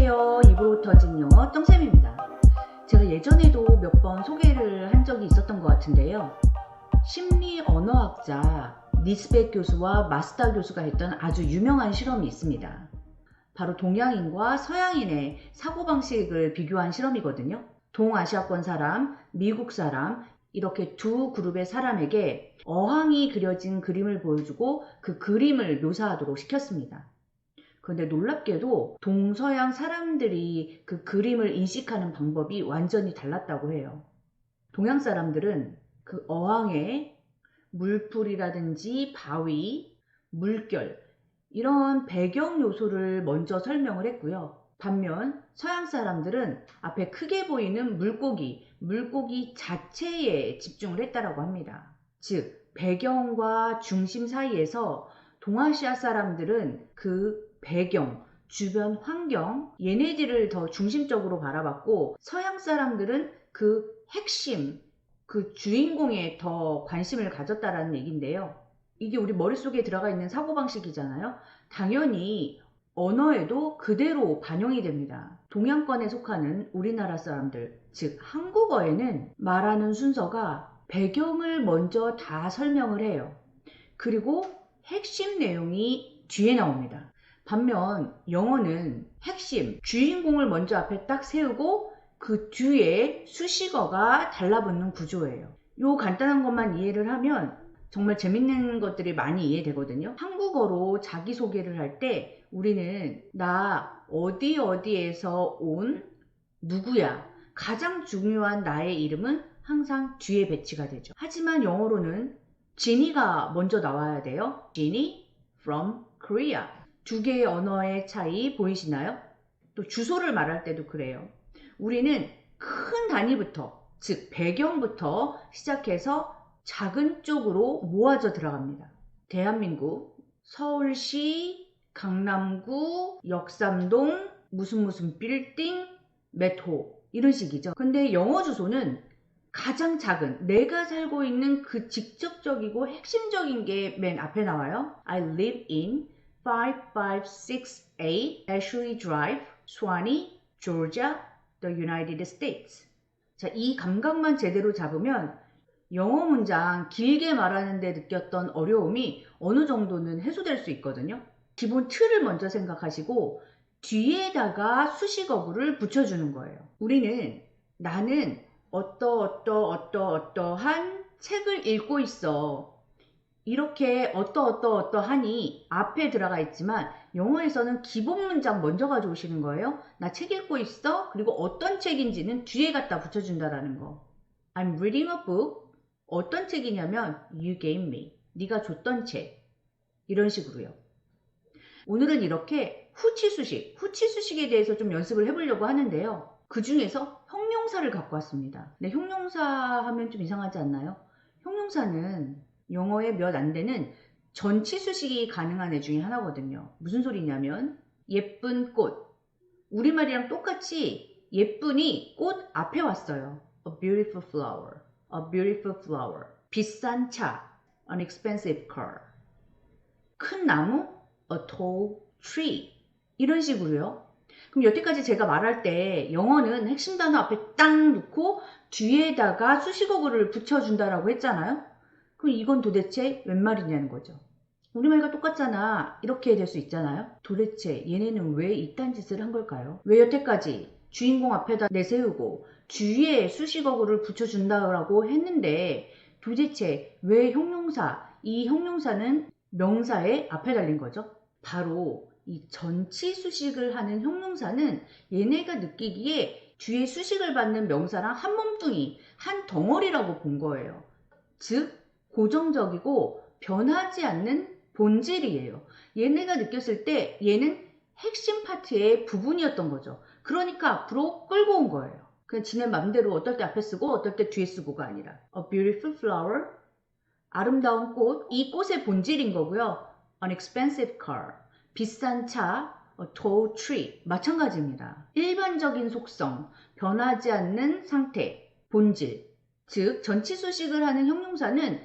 안녕하세요. 입으로 터진 영어 똥쌤입니다. 제가 예전에도 몇 번 소개를 한 적이 있었던 것 같은데요. 심리 언어학자 니스벳 교수와 마스다 교수가 했던 아주 유명한 실험이 있습니다. 바로 동양인과 서양인의 사고방식을 비교한 실험이거든요. 동아시아권 사람, 미국 사람 이렇게 두 그룹의 사람에게 어항이 그려진 그림을 보여주고 그 그림을 묘사하도록 시켰습니다. 그런데 놀랍게도 동서양 사람들이 그 그림을 인식하는 방법이 완전히 달랐다고 해요. 동양 사람들은 그 어항에 물풀이라든지 바위, 물결 이런 배경 요소를 먼저 설명을 했고요. 반면 서양 사람들은 앞에 크게 보이는 물고기 자체에 집중을 했다라고 합니다. 즉 배경과 중심 사이에서 동아시아 사람들은 그 배경, 주변 환경 얘네들을 더 중심적으로 바라봤고 서양 사람들은 그 핵심, 그 주인공에 더 관심을 가졌다라는 얘기인데요. 이게 우리 머릿속에 들어가 있는 사고방식이잖아요. 당연히 언어에도 그대로 반영이 됩니다. 동양권에 속하는 우리나라 사람들, 즉 한국어에는 말하는 순서가 배경을 먼저 다 설명을 해요. 그리고 핵심 내용이 뒤에 나옵니다. 반면 영어는 핵심, 주인공을 먼저 앞에 딱 세우고 그 뒤에 수식어가 달라붙는 구조예요. 요 간단한 것만 이해를 하면 정말 재밌는 것들이 많이 이해되거든요. 한국어로 자기소개를 할 때 우리는 나 어디에서 온 누구야. 가장 중요한 나의 이름은 항상 뒤에 배치가 되죠. 하지만 영어로는 지니가 먼저 나와야 돼요. 지니 from Korea. 두 개의 언어의 차이 보이시나요? 또 주소를 말할 때도 그래요. 우리는 큰 단위부터, 즉 배경부터 시작해서 작은 쪽으로 모아져 들어갑니다. 대한민국, 서울시, 강남구, 역삼동, 무슨 빌딩, 몇 호 이런 식이죠. 근데 영어 주소는 가장 작은 내가 살고 있는 그 직접적이고 핵심적인 게 맨 앞에 나와요. I live in 5568 Ashley Drive, Suwanee, Georgia, the United States. 자, 이 감각만 제대로 잡으면 영어 문장 길게 말하는데 느꼈던 어려움이 어느 정도는 해소될 수 있거든요. 기본 틀을 먼저 생각하시고 뒤에다가 수식어구를 붙여주는 거예요. 우리는 나는 어떠한 책을 읽고 있어. 이렇게 어떠하니 앞에 들어가 있지만 영어에서는 기본 문장 먼저 가져오시는 거예요. 나 책 읽고 있어. 그리고 어떤 책인지는 뒤에 갖다 붙여준다라는 거. I'm reading a book. 어떤 책이냐면 You gave me. 네가 줬던 책. 이런 식으로요. 오늘은 이렇게 후치수식에 대해서 좀 연습을 해보려고 하는데요. 그 중에서 형용사를 갖고 왔습니다. 근데 형용사 하면 좀 이상하지 않나요? 형용사는 영어에 몇 안 되는 전치수식이 가능한 애 중에 하나거든요. 무슨 소리냐면 예쁜 꽃. 우리말이랑 똑같이 예쁜이 꽃 앞에 왔어요. A beautiful flower. A beautiful flower. 비싼 차. An expensive car. 큰 나무. A tall tree. 이런 식으로요. 그럼 여태까지 제가 말할 때 영어는 핵심 단어 앞에 딱 놓고 뒤에다가 수식어구를 붙여준다라고 했잖아요. 그럼 이건 도대체 웬 말이냐는 거죠. 우리말과 똑같잖아. 이렇게 될 수 있잖아요. 도대체 얘네는 왜 이딴 짓을 한 걸까요? 왜 여태까지 주인공 앞에다 내세우고 뒤에 수식어구를 붙여준다고 했는데 도대체 왜 이 형용사는 명사의 앞에 달린 거죠? 바로 이 전치수식을 하는 형용사는 얘네가 느끼기에 뒤에 수식을 받는 명사랑 한 몸뚱이, 한 덩어리라고 본 거예요. 즉 고정적이고 변하지 않는 본질이에요. 얘네가 느꼈을 때 얘는 핵심 파트의 부분이었던 거죠. 그러니까 앞으로 끌고 온 거예요. 그냥 지네 맘대로 어떨 때 앞에 쓰고 어떨 때 뒤에 쓰고가 아니라 A beautiful flower, 아름다운 꽃, 이 꽃의 본질인 거고요. An expensive car, 비싼 차, A tall tree, 마찬가지입니다. 일반적인 속성, 변하지 않는 상태, 본질. 즉 전치수식을 하는 형용사는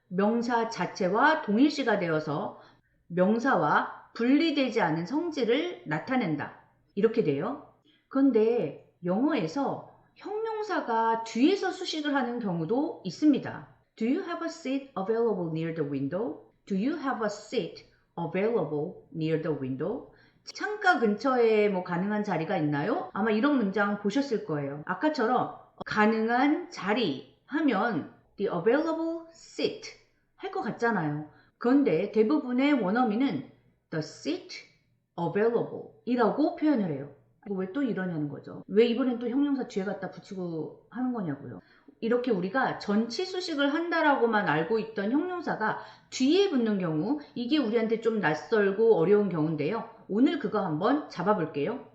명사 자체와 동일시가 되어서 명사와 분리되지 않은 성질을 나타낸다. 이렇게 돼요. 그런데 영어에서 형용사가 뒤에서 수식을 하는 경우도 있습니다. Do you have a seat available near the window? Do you have a seat available near the window? 창가 근처에 뭐 가능한 자리가 있나요? 아마 이런 문장 보셨을 거예요. 아까처럼 가능한 자리 하면 the available seat 할 것 같잖아요. 그런데 대부분의 원어민은 the seat available 이라고 표현을 해요. 왜 또 이러냐는 거죠. 왜 이번엔 또 형용사 뒤에 갖다 붙이고 하는 거냐고요. 이렇게 우리가 전치 수식을 한다라고만 알고 있던 형용사가 뒤에 붙는 경우, 이게 우리한테 좀 낯설고 어려운 경우인데요. 오늘 그거 한번 잡아볼게요.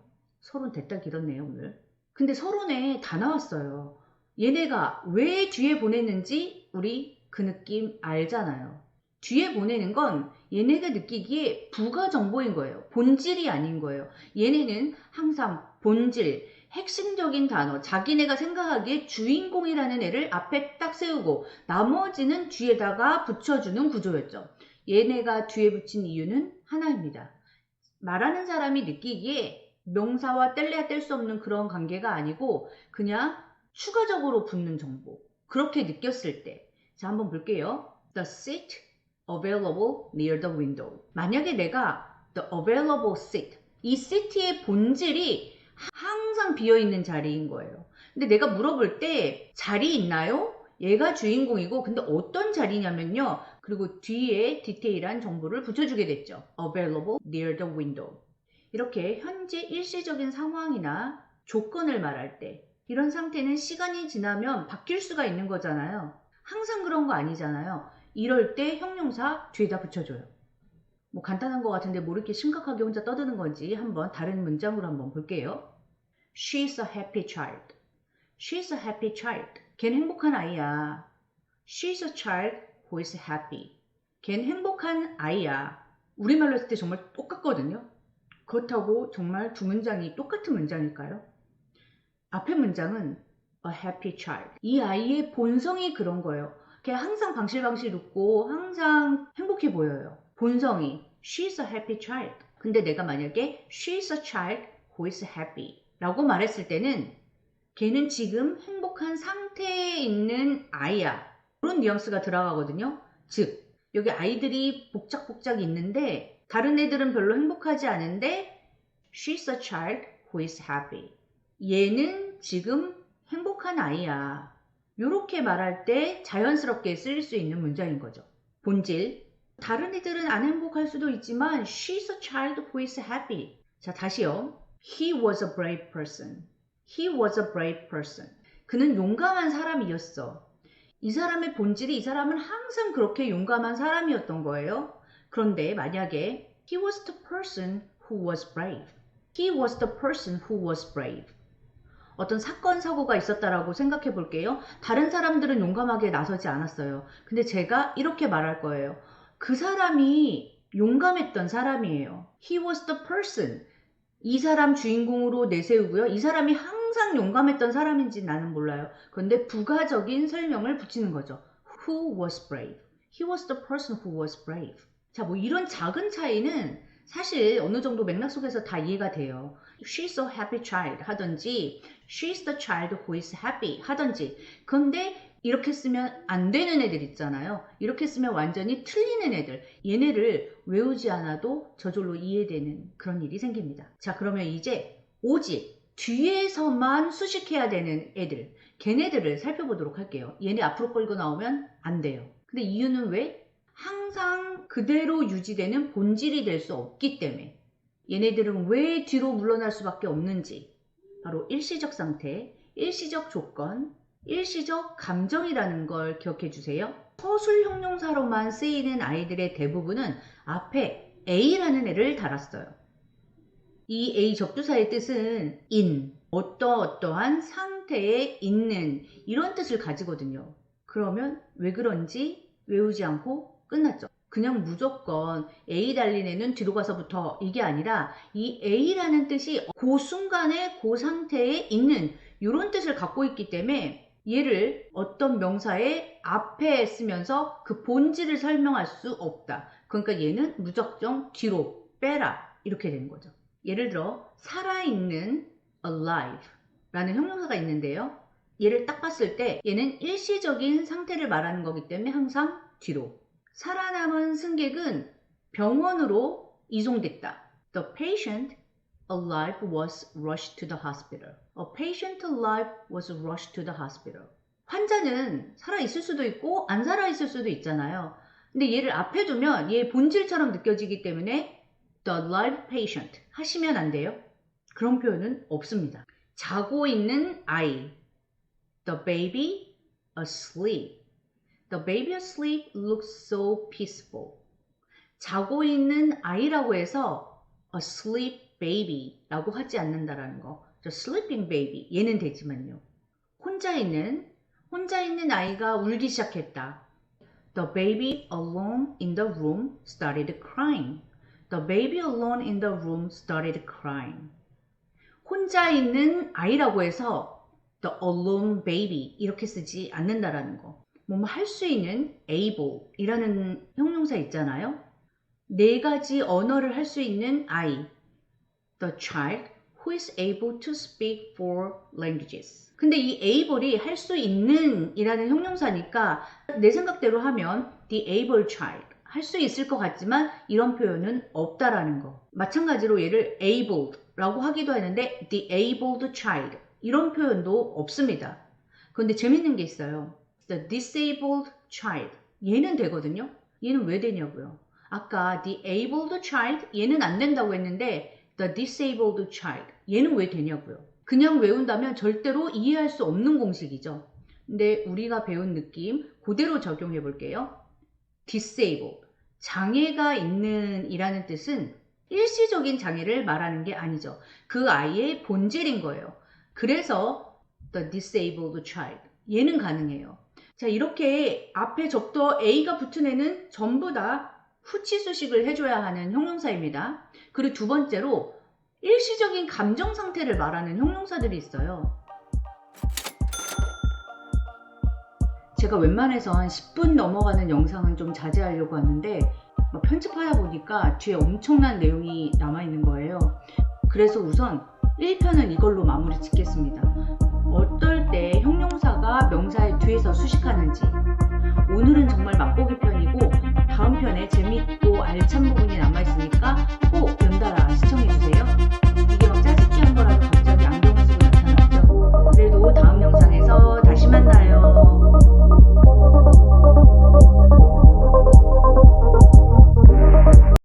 서론 됐다 길었네요, 오늘. 근데 서론에 다 나왔어요. 얘네가 왜 뒤에 보냈는지 우리 그 느낌 알잖아요. 뒤에 보내는 건 얘네가 느끼기에 부가 정보인 거예요. 본질이 아닌 거예요. 얘네는 항상 본질, 핵심적인 단어, 자기네가 생각하기에 주인공이라는 애를 앞에 딱 세우고 나머지는 뒤에다가 붙여주는 구조였죠. 얘네가 뒤에 붙인 이유는 하나입니다. 말하는 사람이 느끼기에 명사와 뗄래야 뗄 수 없는 그런 관계가 아니고 그냥 추가적으로 붙는 정보. 그렇게 느꼈을 때. 자, 한번 볼게요. The seat available near the window. 만약에 내가 the available seat, 이 seat의 본질이 항상 비어있는 자리인 거예요. 근데 내가 물어볼 때 자리 있나요? 얘가 주인공이고 근데 어떤 자리냐면요. 그리고 뒤에 디테일한 정보를 붙여주게 됐죠. Available near the window. 이렇게 현재 일시적인 상황이나 조건을 말할 때 이런 상태는 시간이 지나면 바뀔 수가 있는 거잖아요. 항상 그런 거 아니잖아요. 이럴 때 형용사 뒤에다 붙여줘요. 뭐 간단한 것 같은데 뭐 이렇게 심각하게 혼자 떠드는 건지 한번 다른 문장으로 한번 볼게요. She's a happy child. She's a happy child. 걔는 행복한 아이야. She's a child who is happy. 걔는 행복한 아이야. 우리말로 했을 때 정말 똑같거든요. 그렇다고 정말 두 문장이 똑같은 문장일까요? 앞의 문장은 a happy child. 이 아이의 본성이 그런 거예요. 걔 항상 방실방실 웃고 항상 행복해 보여요. 본성이 she's a happy child. 근데 내가 만약에 she's a child who is happy 라고 말했을 때는 걔는 지금 행복한 상태에 있는 아이야. 그런 뉘앙스가 들어가거든요. 즉 여기 아이들이 복작복작 있는데 다른 애들은 별로 행복하지 않은데 she's a child who is happy. 얘는 지금 행복한 아이야. 이렇게 말할 때 자연스럽게 쓰일 수 있는 문장인 거죠. 본질. 다른 애들은 안 행복할 수도 있지만 she's a child who is happy. 자, 다시요. He was a brave person. He was a brave person. 그는 용감한 사람이었어. 이 사람의 본질이 이 사람은 항상 그렇게 용감한 사람이었던 거예요. 그런데 만약에 He was the person who was brave. He was the person who was brave. 어떤 사건, 사고가 있었다라고 생각해 볼게요. 다른 사람들은 용감하게 나서지 않았어요. 근데 제가 이렇게 말할 거예요. 그 사람이 용감했던 사람이에요. He was the person. 이 사람 주인공으로 내세우고요. 이 사람이 항상 용감했던 사람인지 나는 몰라요. 그런데 부가적인 설명을 붙이는 거죠. Who was brave? He was the person who was brave. 자, 뭐 이런 작은 차이는 사실 어느 정도 맥락 속에서 다 이해가 돼요. She's a happy child 하든지 She's the child who is happy 하든지. 그런데 이렇게 쓰면 안 되는 애들 있잖아요. 이렇게 쓰면 완전히 틀리는 애들. 얘네를 외우지 않아도 저절로 이해되는 그런 일이 생깁니다. 자, 그러면 이제 오직 뒤에서만 수식해야 되는 애들. 걔네들을 살펴보도록 할게요. 얘네 앞으로 끌고 나오면 안 돼요. 근데 이유는 왜? 항상 그대로 유지되는 본질이 될 수 없기 때문에. 얘네들은 왜 뒤로 물러날 수밖에 없는지. 바로 일시적 상태, 일시적 조건, 일시적 감정이라는 걸 기억해 주세요. 서술 형용사로만 쓰이는 아이들의 대부분은 앞에 A라는 애를 달았어요. 이 A 접두사의 뜻은 in, 어떠어떠한 상태에 있는 이런 뜻을 가지거든요. 그러면 왜 그런지 외우지 않고 끝났죠. 그냥 무조건 A 달린 애는 뒤로 가서부터 이게 아니라 이 A라는 뜻이 그 순간에 그 상태에 있는 이런 뜻을 갖고 있기 때문에 얘를 어떤 명사의 앞에 쓰면서 그 본질을 설명할 수 없다. 그러니까 얘는 무작정 뒤로 빼라 이렇게 되는 거죠. 예를 들어 살아있는 alive 라는 형용사가 있는데요. 얘를 딱 봤을 때 얘는 일시적인 상태를 말하는 거기 때문에 항상 뒤로. 살아남은 승객은 병원으로 이송됐다. The patient alive was rushed to the hospital. A patient alive was rushed to the hospital. 환자는 살아있을 수도 있고 안 살아있을 수도 있잖아요. 근데 얘를 앞에 두면 얘 본질처럼 느껴지기 때문에 the alive patient 하시면 안 돼요. 그런 표현은 없습니다. 자고 있는 아이. The baby asleep. The baby asleep looks so peaceful. 자고 있는 아이라고 해서 asleep baby 라고 하지 않는다라는 거. The sleeping baby 얘는 되지만요. 혼자 있는 아이가 울기 시작했다. The baby alone in the room started crying. The baby alone in the room started crying. 혼자 있는 아이라고 해서 the alone baby 이렇게 쓰지 않는다라는 거. 뭐뭐 할 수 있는 able 이라는 형용사 있잖아요. 네 가지 언어를 할 수 있는 아이. The child who is able to speak four languages. 근데 이 able이 할 수 있는 이라는 형용사니까 내 생각대로 하면 the able child 할 수 있을 것 같지만 이런 표현은 없다라는 거. 마찬가지로 얘를 abled 라고 하기도 하는데 the abled child 이런 표현도 없습니다. 그런데 재밌는 게 있어요. The disabled child 얘는 되거든요. 얘는 왜 되냐고요. 아까 the abled child 얘는 안 된다고 했는데 the disabled child 얘는 왜 되냐고요. 그냥 외운다면 절대로 이해할 수 없는 공식이죠. 근데 우리가 배운 느낌 그대로 적용해 볼게요. disabled 장애가 있는 이라는 뜻은 일시적인 장애를 말하는 게 아니죠. 그 아이의 본질인 거예요. 그래서 the disabled child 얘는 가능해요. 자, 이렇게 앞에 접두어 A가 붙은 애는 전부 다 후치 수식을 해줘야 하는 형용사입니다. 그리고 두 번째로 일시적인 감정 상태를 말하는 형용사들이 있어요. 제가 웬만해서 한 10분 넘어가는 영상은 좀 자제하려고 하는데 편집하다 보니까 뒤에 엄청난 내용이 남아있는 거예요. 그래서 우선 1편은 이걸로 마무리 짓겠습니다. 어떨 때 형용사가 명사의 뒤에서 수식하는지 오늘은 정말 맛보기 편이고 다음 편에 재밌고 알찬 부분이